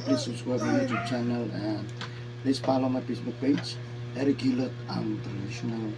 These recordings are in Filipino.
please subscribe my YouTube channel and please follow my Facebook page, Eric Kilot, ang traditional.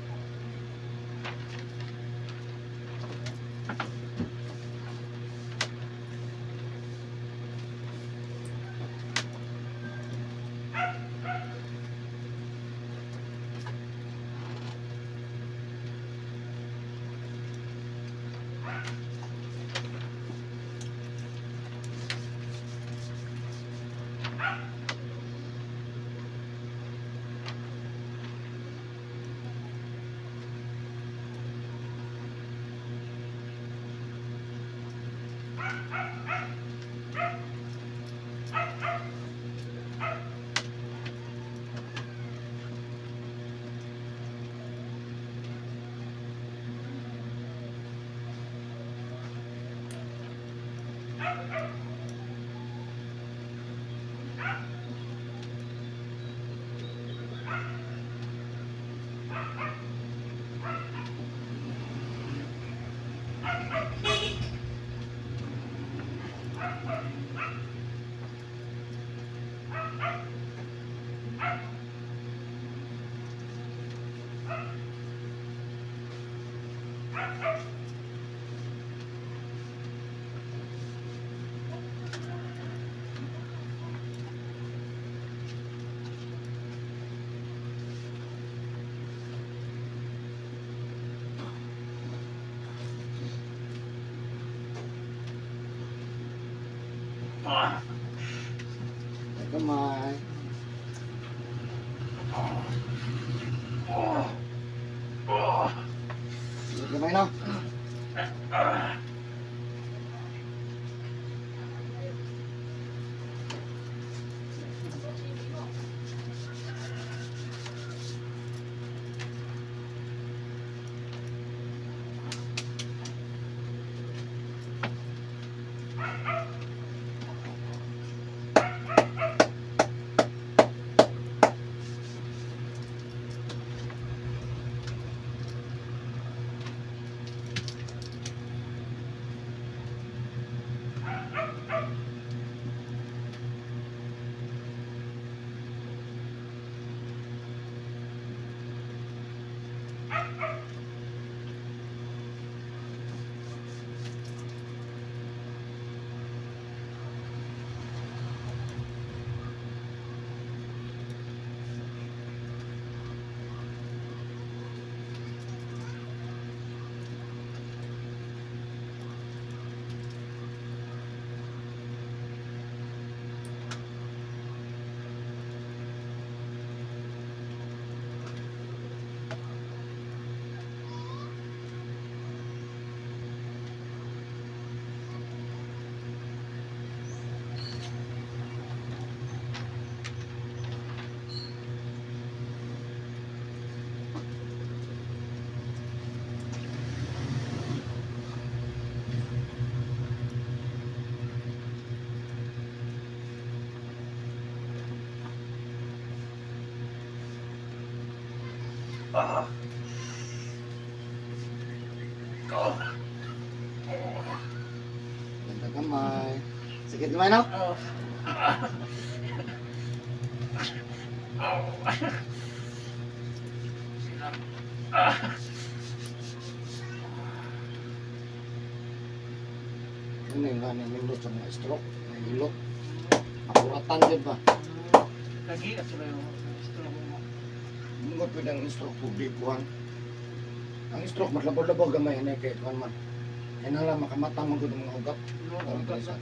Kamay. Kamay na. Ganda kamay. Sakit kamay na? Ano yung ganyan nindot sa mga stroke? May hilo? Akuratan din ba? Lagi at sila yung stroke mo. Hindi pwede ang stroke tubig kuhan. Ang stroke matlabo-labo gamay na kay kuhan man. Yan na lang makamata mo gud ang mga ugat. Parang isa.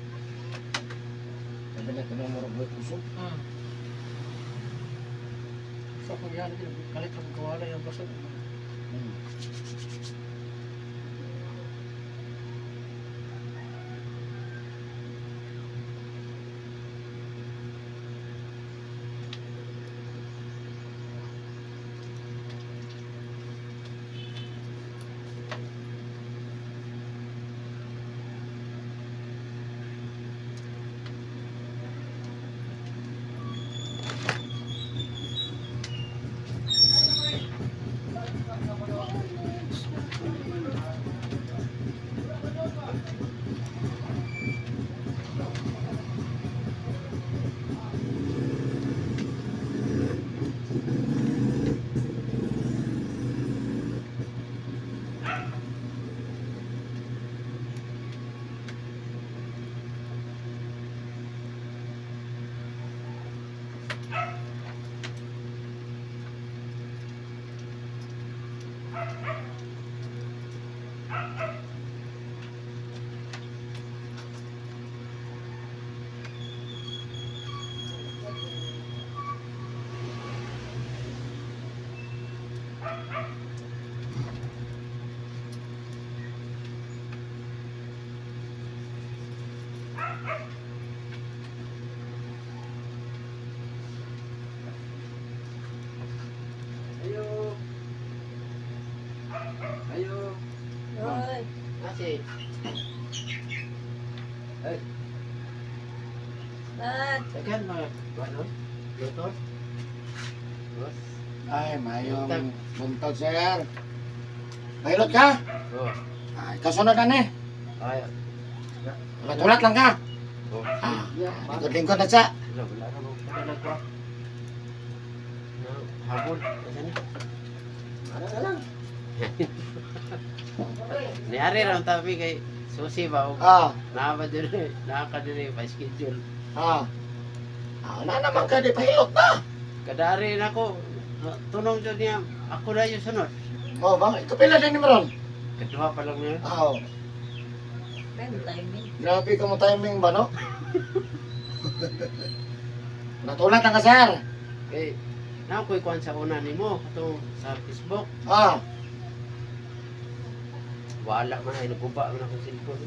Sabi na tanong mo rin puso. So kung yan, kalit ang kawala yung basag. Tagal mga, ano? Lutor? Boss? Ay, mayong buntag, sir. Pilot ka? Oo. Ay, kasunod na ni. Ay, Tulat lang ka. oh. Ah, Yeah, lingkod-lingkod na sa. wala na mo padalag ko. No, habol. Kasi ni. Ano na lang. Niyari raw tabi kay Susi ba? Ah, Nakakadiri pa schedule. ah. Ah, wala naman ka di pilot na. Kadari na ko. Tunong dyan niya. Ako na yung sunod. Oh, bang, ikaw pila din ni Maron. Kedua pa lang niya. Ah, oh. Grabe ka mo timing ba, no? Natulat ang ka, sir. Kay, nakoy kuhan sa una ni mo. Katong sa Facebook. Ah, Wala man ay naguba man akong cellphone.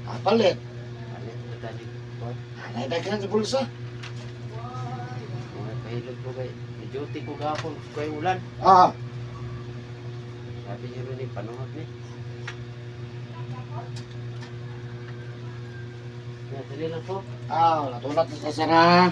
ah palit. Ano na tani? Oh, Ah, naidaghan sa bulsa. mga kahilot ko kay. Duty ko gapon. Kaya ulan. Ah, Sabi niya rin ni panuhat ni. Dali lang po. ah, natulat na sa sir, ha?